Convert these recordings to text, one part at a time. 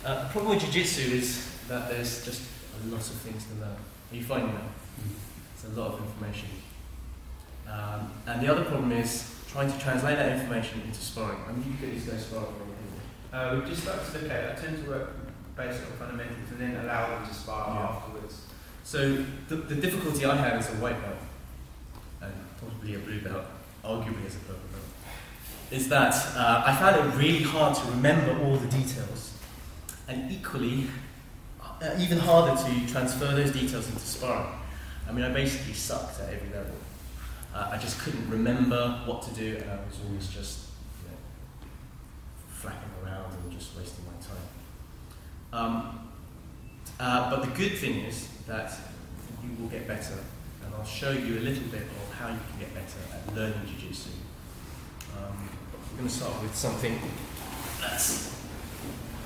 The problem with jiu-jitsu is that there's just a lot of things to learn. Are you finding that? It's a lot of information. And the other problem is trying to translate that information into sparring. I mean, you guys go sparring. We've just started to look at it. I tend to work based on fundamentals and then allow them to spar afterwards. So the difficulty I have as a white belt, and possibly a blue belt, arguably as a purple belt, is that I found it really hard to remember all the details, and equally, even harder to transfer those details into sparring. I mean, I basically sucked at every level. I just couldn't remember what to do, and I was always just flapping around and just wasting my time. But the good thing is that you will get better, and I'll show you a little bit of how you can get better at learning jiu-jitsu. We're going to start with something that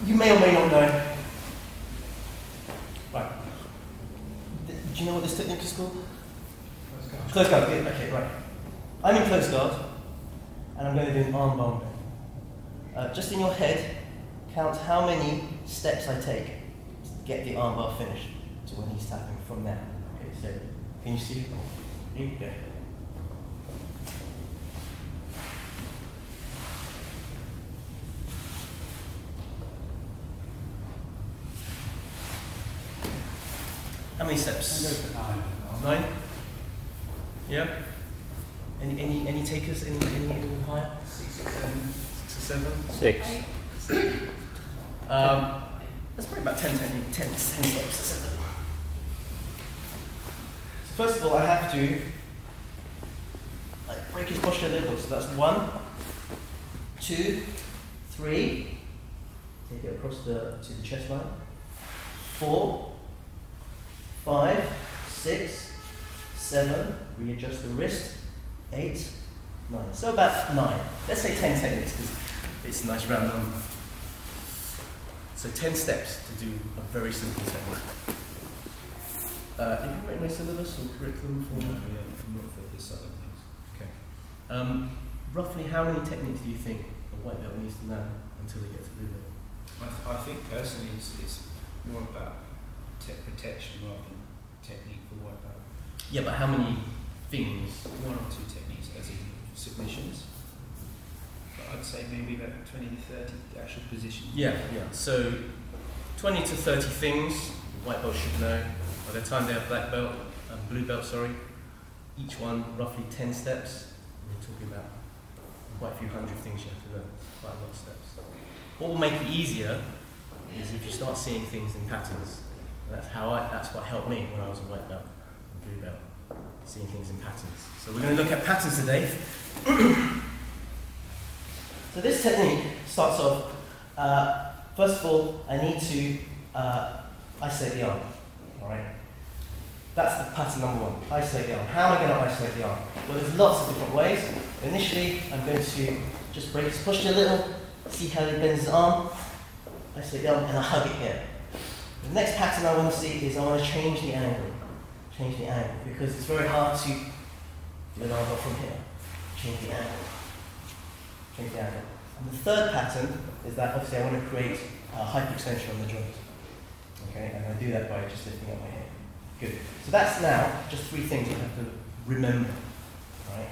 you may or may not know. Right. Do you know what this technique is called? Close guard. Yeah, okay, right. I'm in close guard, and I'm going to do an arm bar. Just in your head, count how many steps I take to get the arm bar finished to when he's tapping from there. Okay, so can you see? Here you go. How many steps? I go for 9. 9? Yeah. Any takers? Any higher? 6 or 7. 6 or 7? 6. That's probably about 10 steps. So first of all, I have to break his posture a little. So that's 1, 2, 3. Take it across to the chest line. 4, 5, 6, 7. Readjust the wrist. 8, 9. So about 9. Let's say 10 techniques because it's a nice round number. So 10 steps to do a very simple technique. Have you written my syllabus or curriculum for me? Yeah, not for this other things. Okay. Roughly how many techniques do you think a white belt needs to learn until they get to blue belt? I think personally it's more about protection rather than technique for white belt. Yeah, but how many things? 1 or 2 techniques as in submissions. But I'd say maybe about 20 to 30 actual positions. Yeah. So 20 to 30 things the white belt should know by the time they have black belt, blue belt, sorry. Each one roughly 10 steps. We're talking about quite a few hundred things you have to learn, quite a lot of steps. What will make it easier is if you start seeing things in patterns. That's what helped me when I was a white belt and blue belt, seeing things in patterns. So we're going to look at patterns today. So this technique starts off, first of all, I need to isolate the arm. All right? That's the pattern number 1, isolate the arm. How am I going to isolate the arm? Well, there's lots of different ways. Initially, I'm going to just break his posture a little, see how he bends his arm, isolate the arm, and I hug it here. The next pattern I want to see is I want to change the angle. Because it's very hard to do an arm bar from here. Change the angle. And the third pattern is that obviously I want to create a hyperextension on the joint. Okay, and I do that by just lifting up my head. Good. So that's now just 3 things you have to remember. Right?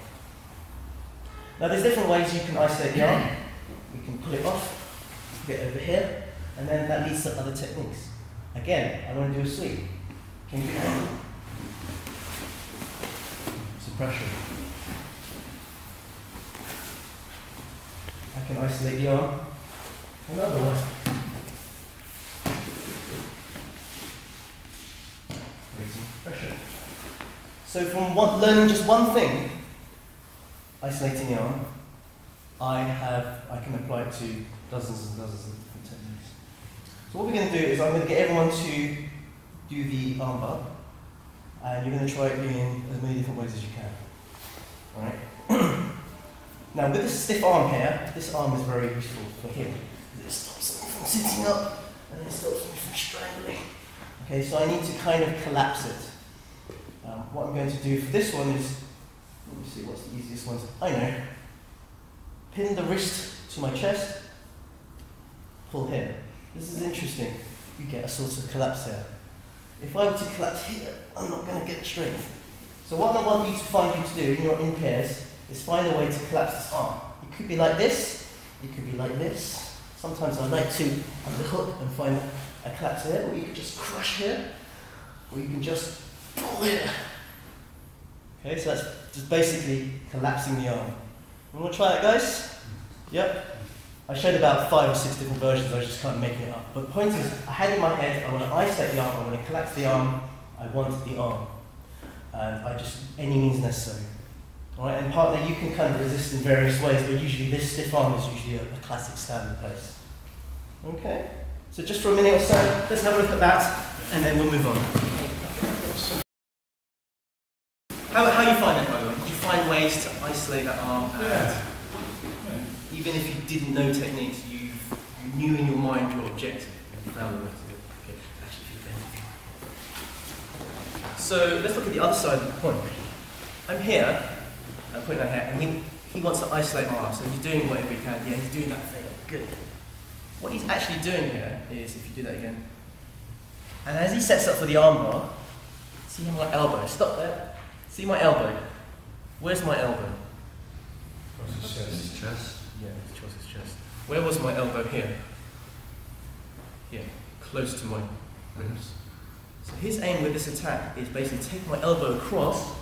Now there's different ways you can isolate the arm. We can pull it off, get over here, and then that leads to other techniques. Again, I want to do a sweep. Can you do that? Suppression. I can isolate the arm. Another one. Pressure. So from learning just one thing, isolating the arm, I can apply it to dozens and dozens of different techniques. So what we're going to do is I'm going to get everyone to do the arm bar, and you're going to try it in as many different ways as you can. All right? Now with this stiff arm here, this arm is very useful for him. It stops me from sitting up, and it stops me from strangling. Okay, so I need to kind of collapse it. What I'm going to do for this one is, let me see what's the easiest one. I know. Pin the wrist to my chest, pull here. this is interesting. You get a sort of collapse here. If I were to collapse here, I'm not going to get strength. So what I want you to find you to do when you're in pairs is find a way to collapse this arm. It could be like this, it could be like this. Sometimes I like to underhook and find a collapse here, or you can just crush here, or you can just pull here. Okay, so that's just basically collapsing the arm. You want to try that, guys? Yep. I showed about 5 or 6 different versions, I was just kind of making it up. But the point is, I had in my head, I want to isolate the arm, I want to collapse the arm, I want the arm. And I just, any means necessary. Alright, and partly you can kind of resist in various ways, but usually this stiff arm is usually a classic standing place. Okay? So just for a minute or so, let's have a look at that, and then we'll move on. How you find it, by the way? Did you find ways to isolate that arm? Yeah. Even if you didn't know techniques, you knew in your mind your objective and you found a way to do it. Okay. So let's look at the other side of the point. I'm here, I'm putting that here, and he wants to isolate my arm, so he's doing whatever he can. Yeah, he's doing that thing. Good. What he's actually doing here is, if you do that again, and as he sets up for the arm bar, see my elbow, stop there. See my elbow. Where's my elbow? Across his chest. Yeah, across his chest. Where was my elbow here? Here, close to my ribs. So his aim with this attack is basically take my elbow across,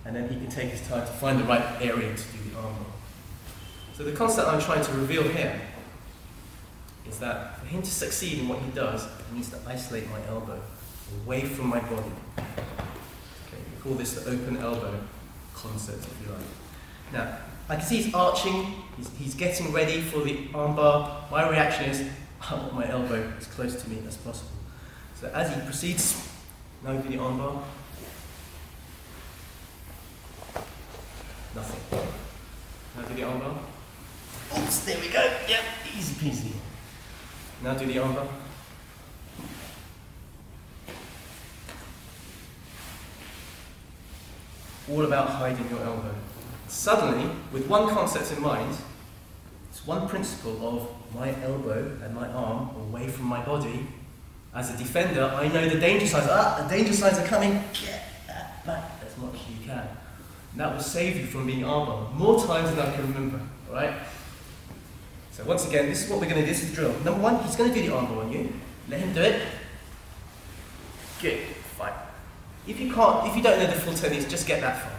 and then he can take his time to find the right area to do the arm bar. So the concept I'm trying to reveal here is that for him to succeed in what he does, he needs to isolate my elbow away from my body. Okay, we call this the open elbow concept, if you like. Now, I can see he's arching, he's getting ready for the arm bar. My reaction is, I want my elbow as close to me as possible. So as he proceeds, now do the arm bar. Nothing. Now do the arm bar. Oops, there we go. Yep, easy peasy. Now do the arm bar. All about hiding your elbow. Suddenly, with one concept in mind, it's one principle of my elbow and my arm away from my body. As a defender, I know the danger signs. The danger signs are coming. Get that back as much as you can. And that will save you from being armbarred more times than I can remember. Alright? So once again, this is what we're going to do. This is the drill. Number one, he's going to do the armbar on you. Let him do it. Good. Fine. If you don't know the full techniques, just get that far.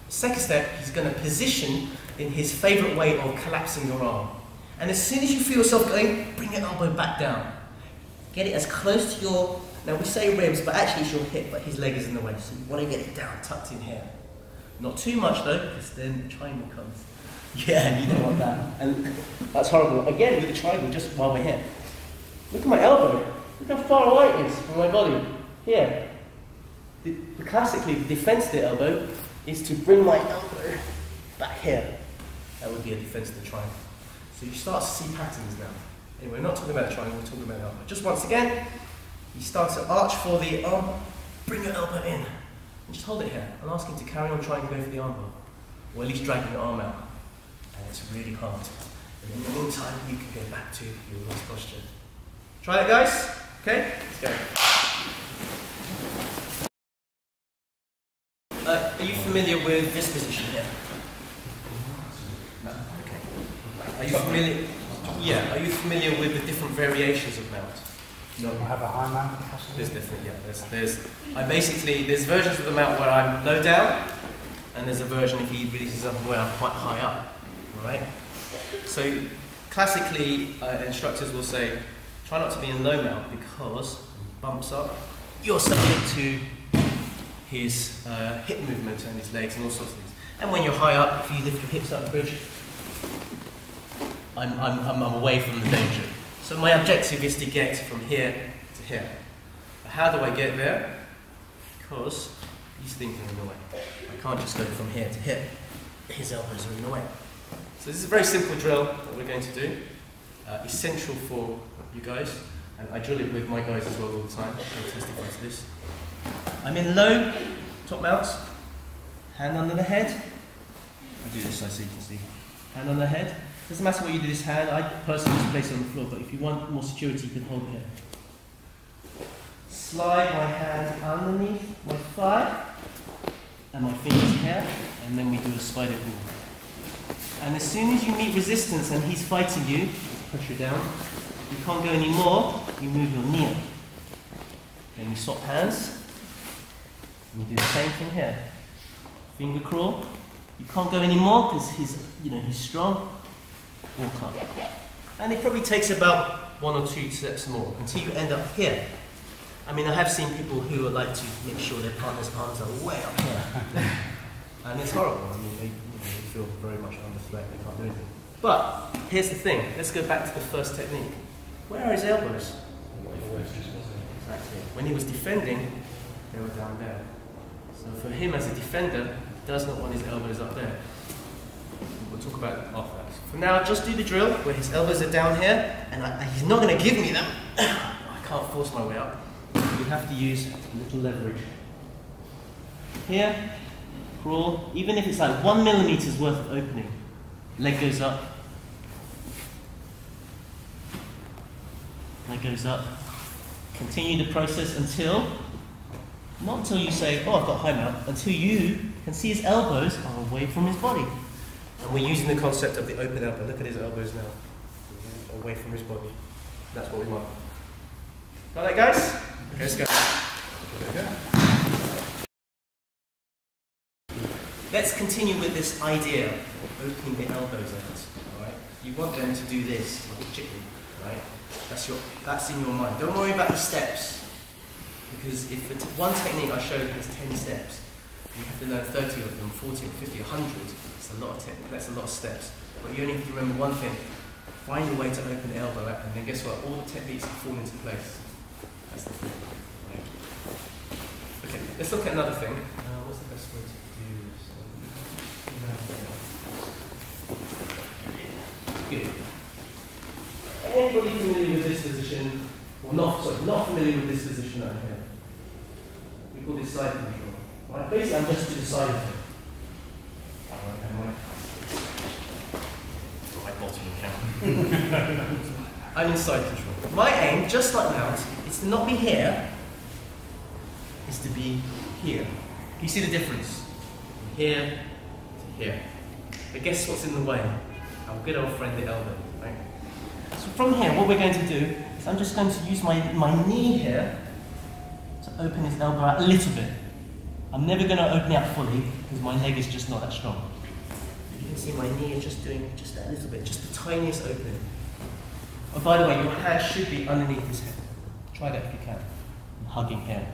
Second step, he's going to position in his favourite way of collapsing your arm. And as soon as you feel yourself going, bring your elbow back down. Get it as close to your, now we say ribs, but actually it's your hip, but his leg is in the way. So you want to get it down, tucked in here. Not too much though, because then the triangle comes. Yeah, you don't want that. And that's horrible. Again, with the triangle, just while we're here. Look at my elbow. Look how far away it is from my body. Here. Classically, the defense of the elbow is to bring my elbow back here. That would be a defense of the triangle. So you start to see patterns now. Anyway, we're not talking about the triangle, we're talking about the elbow. Just once again, you start to arch for the arm, bring your elbow in, and just hold it here, and ask him to carry on trying to go for the arm bar, or at least dragging your arm out. And it's really hard. And in the meantime, you can go back to your last posture. Try that, guys? Okay? Let's go. Are you familiar with this position here? No? Okay. Are you familiar? Yeah. Are you familiar with the different variations of mount? No. You have a high mount? There's different, yeah. There's versions of the mount where I'm low down, and there's a version if he releases up where I'm quite high up. Alright? So classically, instructors will say, try not to be in low mount because when he bumps up, you're subject to his hip movement and his legs and all sorts of things. And when you're high up, if you lift your hips up the bridge, I'm away from the danger. So my objective is to get from here to here. But how do I get there? Because he's thinking in the way. I can't just go from here to here. His elbows are in the way. So this is a very simple drill that we're going to do. Essential for you guys. And I drill it with my guys as well all the time. I'll testify to this. I'm in low, top mounts. Hand under the head. I'll do this so you can see. Hand on the head. Doesn't matter what you do with this hand, I personally just place it on the floor, but if you want more security, you can hold it here. Slide my hand underneath my thigh, and my fingers here, and then we do a spider crawl. And as soon as you meet resistance and he's fighting you, pressure down, you can't go any more, you move your knee up. Then you swap hands, and you do the same thing here. Finger crawl, you can't go any more because he's strong. Walk up. And it probably takes about 1 or 2 steps more until you end up here. I mean, I have seen people who would like to make sure their partner's arms are way up here. And it's horrible. I mean, they feel very much under threat, they can't do anything. But here's the thing, let's go back to the first technique. Where are his elbows? Exactly. When he was defending, they were down there. So for him as a defender, he does not want his elbows up there. We'll talk about it after that. For now, just do the drill where his elbows are down here, and he's not going to give me them. I can't force my way up. You have to use a little leverage. Here, crawl, even if it's like 1 millimeter's worth of opening. Leg goes up. Leg goes up. Continue the process until, not until you say, oh, I've got high mount, until you can see his elbows are away from his body. And we're using the concept of the open elbow. Look at his elbows now. Away from his body. That's what we want. Got that, guys? Okay, let's go. Let's continue with this idea of opening the elbows out. Alright? You want them to do this, like a chicken, right? That's in your mind. Don't worry about the steps. Because if it's one technique I showed has 10 steps, you have to learn 30 of them, 40 or 50 or 100. It's a lot of that's a lot of steps. But you only have to remember one thing. Find a way to open the elbow out, and then guess what? All the techniques will fall into place. That's the thing. Right. Okay, let's look at another thing. What's the best way to do this? Good. Anybody familiar with this position? Well, not familiar with this position right here. We call this side control. Right, basically, I'm just to the side of it. My bottom account. I'm in side control. My aim, just like mount, is to not be here, is to be here. You see the difference? From here to here. But guess what's in the way? Our good old friend, the elbow, right? So from here, what we're going to do is I'm just going to use my knee here to open his elbow out a little bit. I'm never going to open it out fully because my leg is just not that strong. You can see my knee is just doing just a little bit, just the tiniest opening. Oh, by the way, your hand should be underneath his head. Try that if you can. I'm hugging here.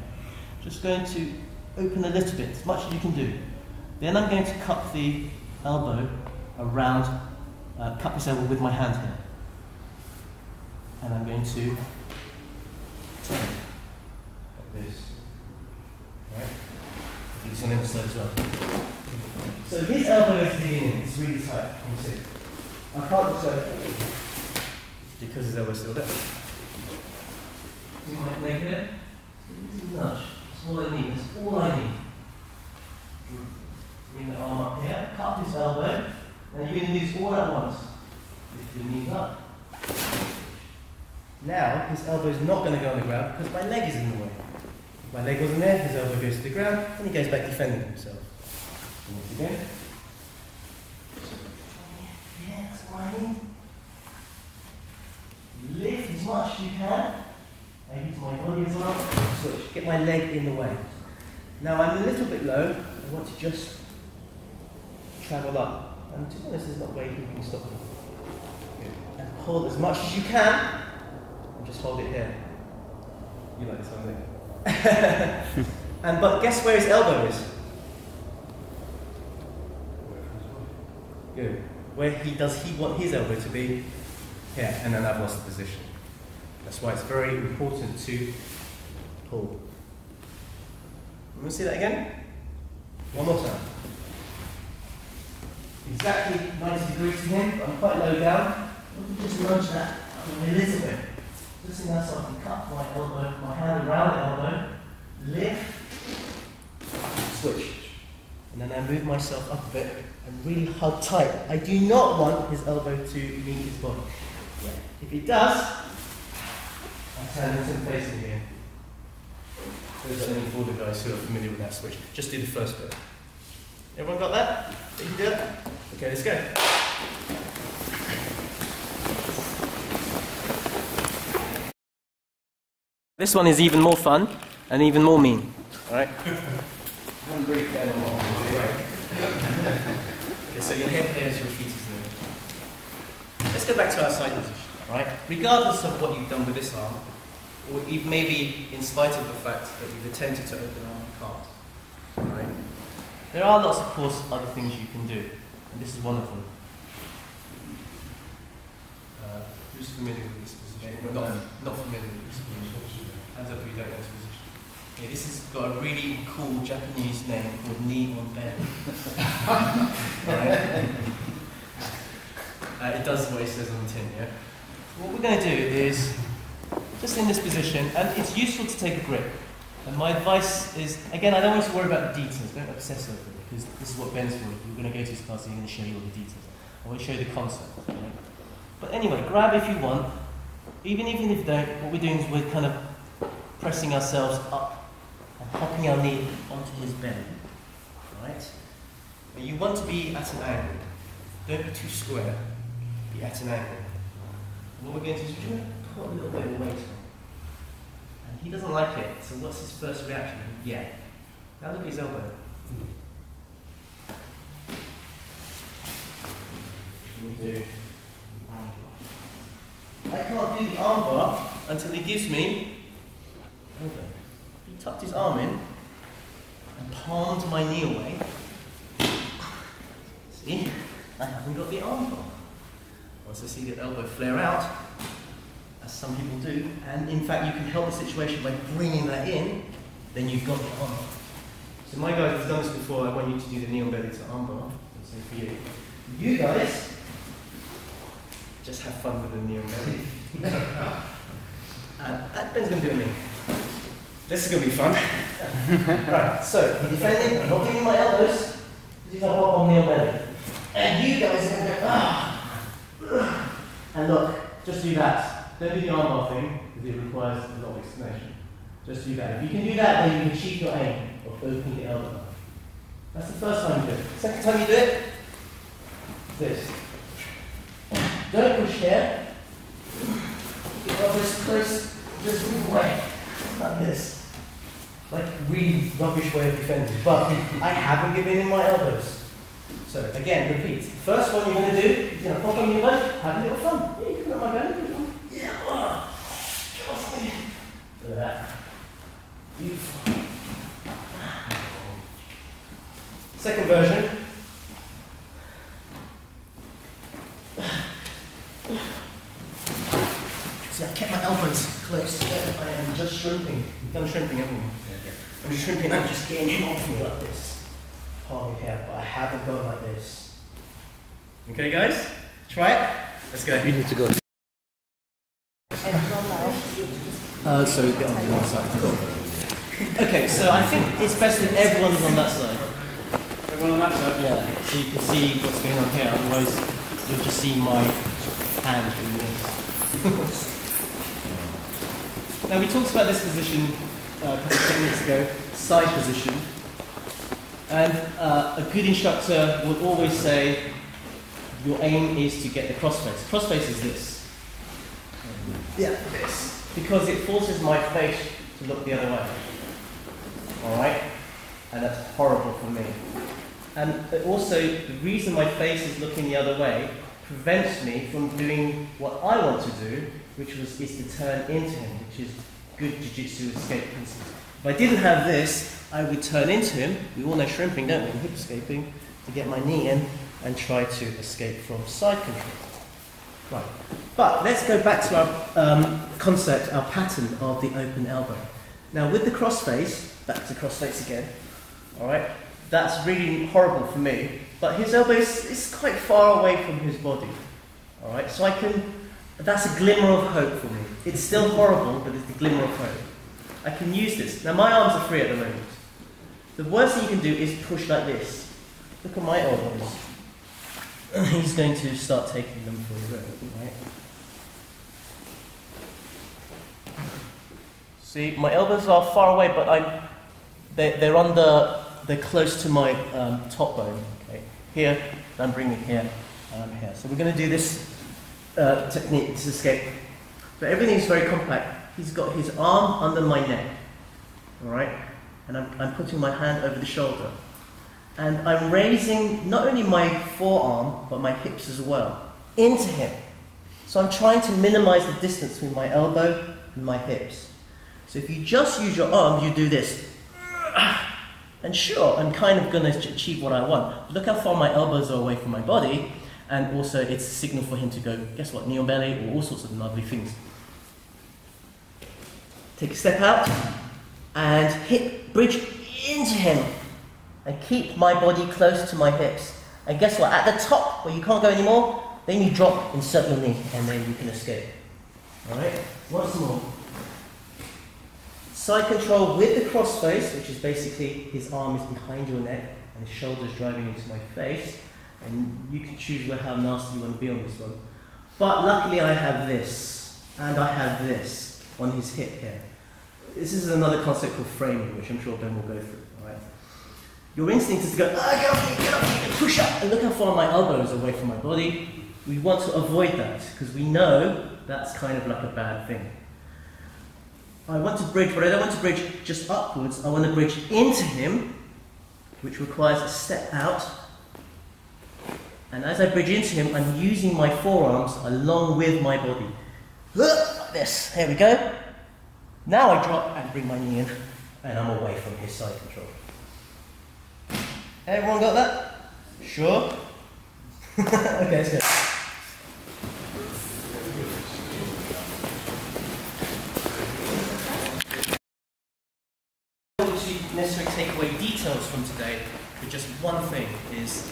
Just going to open a little bit, as much as you can do. Then I'm going to cup the elbow around, cup this elbow with my hand here. And I'm going to turn it like this. Right? Do this on the other side as well. So his elbow is digging in, it's really tight, you can see. I can't just go because his elbow's still there. See my leg here? Nudge. That's all I need. That's all I need. Bring the arm up here, cup his elbow, and you're going to do this all at once. Lift your knees up. Now, his elbow is not going to go on the ground because my leg is in the way. If my leg wasn't there, his elbow goes to the ground, and he goes back defending himself. And once again. Yeah, that's what I need. Lift as much as you can. Maybe to my body as well. Switch. Get my leg in the way. Now I'm a little bit low. I want to just travel up. And to be honest, there's not a way you can stop me. And hold as much as you can. And just hold it here. You like this one, don't you? But guess where his elbow is? Good. Where does he want his elbow to be? Here, and then I've lost the position. That's why it's very important to pull. Let me see that again. One more time. Exactly 90 degrees to him, but I'm quite low down. Let me just nudge that up a little bit. Just enough so I can cup my elbow, my hand around the elbow, lift, switch. and then I move myself up a bit and really hug tight. I do not want his elbow to meet his body. If it does, I turn him to facing again. Those are only for the guys who are familiar with that switch. Just do the first bit. Everyone got that? You can do it? Okay, let's go. This one is even more fun and even more mean. Alright? Okay, so your head there is your feet is there. Let's go back to our side position. Alright? Regardless of what you've done with this arm, or even maybe in spite of the fact that you've attempted to open arm, you can't. Alright? There are lots, of course, other things you can do, and this is one of them. Who's familiar with this position? Not familiar with this position. Hands up if you don't know this position. Okay, this has got a really cool Japanese name called knee on belly. It does what it says on the tin, yeah? What we're going to do is, just in this position, and it's useful to take a grip. And my advice is, again, I don't want you to worry about the details, don't obsess over it, because this is what Ben's for. You're going to go to his class and he's going to show you all the details. I want to show you the concept. Right? But anyway, grab if you want. Even if you don't, what we're doing is we're kind of pressing ourselves up and hopping our knee onto his belly. Right? But you want to be at an angle. Don't be too square. Be at an angle. And what we're going to do is we're going to put a little bit of weight on. And he doesn't like it, so what's his first reaction? Yeah. Now look at his elbow. Do I can't do the arm bar until he gives me elbow. He tucked his arm in and palmed my knee away. See? I haven't got the arm bar. Once I see the elbow flare out, as some people do, and in fact you can help the situation by bringing that in, then you've got the arm bar. So my guys have done this before. I want you to do the knee on belly to arm bar. So for you. You guys, just have fun with the knee on belly. And Ben's going to do it me. This is going to be fun. Right, so you're defending, I'm not giving my elbows, just have hop on knee on belly. And you guys are going to go, and look, just do that. Don't do the arm bar thing, because it requires a lot of explanation. Just do that. If you can do that, then you can achieve your aim of opening the elbow. That's the first time you do it. Second time you do it, this. Don't push here. Keep your elbows close, just move away. Like this. Like a really rubbish way of defending. But I haven't given in my elbows. So again, repeat. First one you're going to do, you're going to pop on your belly, have a little fun. Yeah, you can put on my belly. Yeah. Look at that. Beautiful. Second version. See, I kept my elbows close together. I am just shrimping. You've done shrimping, haven't you? Yeah. I'm just shrimping. I'm just getting him off me like this. Palm here, but I haven't gone like this. Okay, guys? Try it. Let's go. You need to go. So get on the other side. Cool. Okay, so I think it's best that everyone's on that side. Everyone on that side? Yeah, so you can see what's going on here, otherwise you'll just see my hand doing this. Now we talked about this position a couple of minutes ago, side position. And a good instructor would always say your aim is to get the crossface. Crossface is this. Yeah, this. Because it forces my face to look the other way. Alright? And that's horrible for me. And also, the reason my face is looking the other way prevents me from doing what I want to do, which is to turn into him, which is good jiu-jitsu escape principle. If I didn't have this, I would turn into him. We all know shrimping, don't we? Hip escaping, to get my knee in and try to escape from side control. Right. But let's go back to our concept, our pattern of the open elbow. Now with the crossface, back to crossface again, alright, that's really horrible for me, but his elbow is quite far away from his body. Alright, so that's a glimmer of hope for me. It's still horrible, but it's a glimmer of hope. I can use this. Now my arms are free at the moment. The worst thing you can do is push like this. Look at my elbows. He's going to start taking them for a rip, right? See, my elbows are far away, but they're close to my top bone. Okay, here, I'm bringing here, and I'm here. So we're going to do this technique, this escape. But everything's very compact. He's got his arm under my neck, all right? And I'm putting my hand over the shoulder. And I'm raising not only my forearm, but my hips as well, into him. So I'm trying to minimize the distance between my elbow and my hips. So if you just use your arms, you do this. And sure, I'm kind of going to achieve what I want. Look how far my elbows are away from my body, and also it's a signal for him to go, guess what, knee on belly, or all sorts of lovely things. Take a step out, and hip bridge into him. And keep my body close to my hips. And guess what, at the top, where you can't go anymore, then you drop, insert your knee, and then you can escape. Alright, once more. Side control with the cross face, which is basically his arm is behind your neck and his shoulders driving into my face. And you can choose how nasty you want to be on this one. But luckily I have this, and I have this on his hip here. This is another concept called framing, which I'm sure Ben will go through. Alright. Your instinct is to go, get off me, push up, and look how far my elbow is away from my body. We want to avoid that, because we know that's kind of like a bad thing. I want to bridge, but I don't want to bridge just upwards. I want to bridge into him, which requires a step out. And as I bridge into him, I'm using my forearms along with my body. Like this. Here we go. Now I drop and bring my knee in, and I'm away from his side control. Everyone got that? Sure? Okay, let's go. Necessarily take away details from today, but just one thing is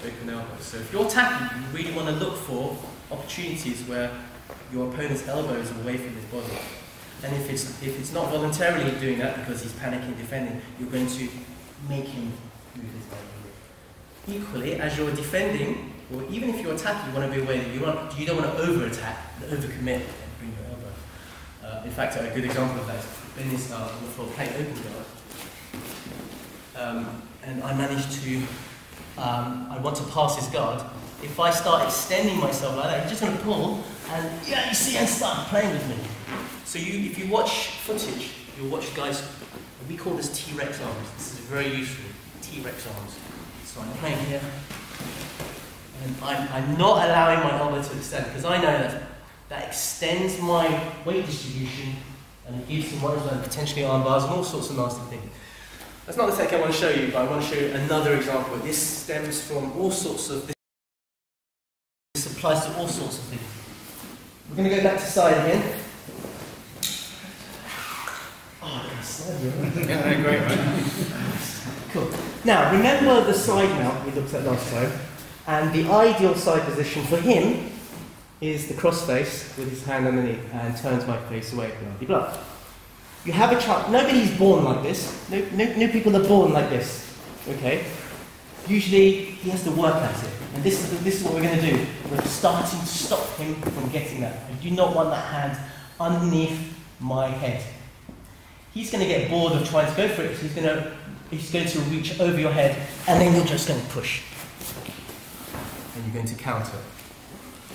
open elbows. So if you're tackling, you really want to look for opportunities where your opponent's elbow is away from his body. And if it's not voluntarily doing that because he's panicking, defending, you're going to make him move his elbow. Equally, as you're defending, or even if you're attacking, you want to be aware that you don't want to over-attack, over-commit, and bring your elbow. In fact, a good example of that is Ben is on the floor playing open guard. And I managed to, I want to pass his guard. If I start extending myself like that, he's just going to pull, and yeah, you see, and start playing with me. So if you watch footage, you'll watch guys, we call this T-Rex arms. This is very useful, T-Rex arms. So I'm playing here, and I'm not allowing my elbow to extend, because I know that extends my weight distribution, and it gives him what is like potentially arm bars and all sorts of nasty things. That's not the technique I want to show you, but I want to show you another example. This stems from all sorts of, this applies to all sorts of things. We're going to go back to side again. Oh, I can slide you. Yeah, great, right? Cool. Now, remember the side mount we looked at last time, and the ideal side position for him is the cross face with his hand underneath and turns my face away, blah, blah, blah. You have a child, nobody's born like this. No people are born like this, okay? Usually, he has to work at it. And this is what we're going to do. We're starting to stop him from getting that. I do not want that hand underneath my head. He's going to get bored of trying to go for it. So he's going to reach over your head, and then you're just going to push. And you're going to counter.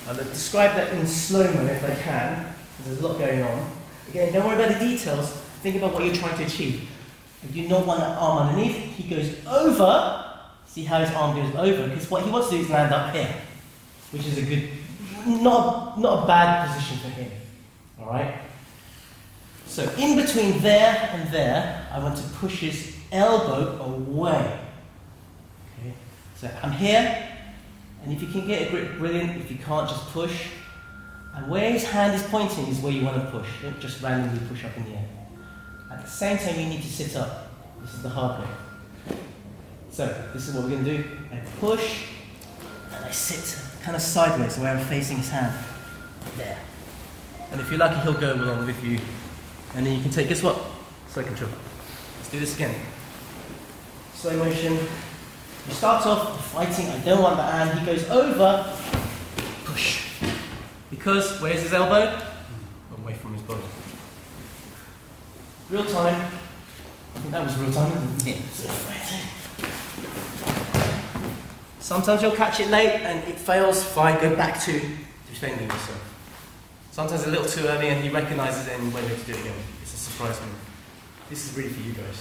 I'll describe that in slow-mo if I can, because there's a lot going on. Again, don't worry about the details. Think about what you're trying to achieve. If you don't want that arm underneath, he goes over. See how his arm goes over? Because what he wants to do is land up here, which is a good, not a bad position for him. All right. So in between there and there, I want to push his elbow away. Okay. So I'm here, and if you can get a grip, brilliant. If you can't, just push. And where his hand is pointing is where you want to push. Don't just randomly push up in the air. At the same time, you need to sit up. This is the hard way. So, this is what we're going to do. I push, and I sit kind of sideways where I'm facing his hand. There. And if you're lucky, he'll go along with you. And then you can take, guess what? Side control. Let's do this again. slow motion. You start off fighting, I don't want the hand, he goes over, push. Because, where's his elbow? Away from his body. Real time. I think that was real time, isn't it? Sometimes you'll catch it late and it fails, fine, go back to defending yourself. Sometimes a little too early and he recognises it and you won't be able to do it again. It's a surprise move. This is really for you guys.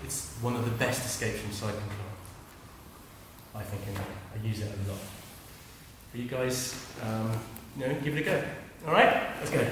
It's one of the best escapes from side control. I think anyway. I use it a lot. For you guys, give it a go. Alright? Let's go.